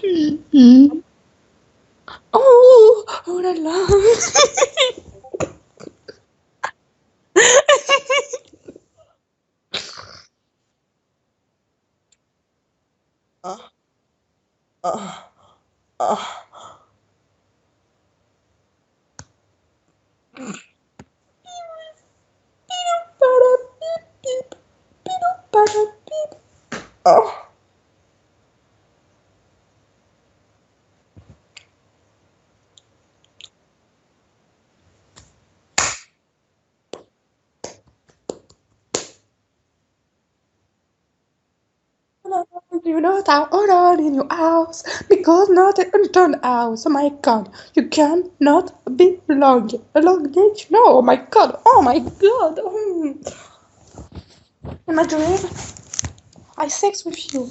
Mm. Oh, oh la la. Ah, ah, ah. Para, beep, beep, beep, para, beep. Oh. You know that order in your house because not in turn house. Oh my god, you cannot be long. A long night? No, oh my god, oh my god. In my dream, I sex with you.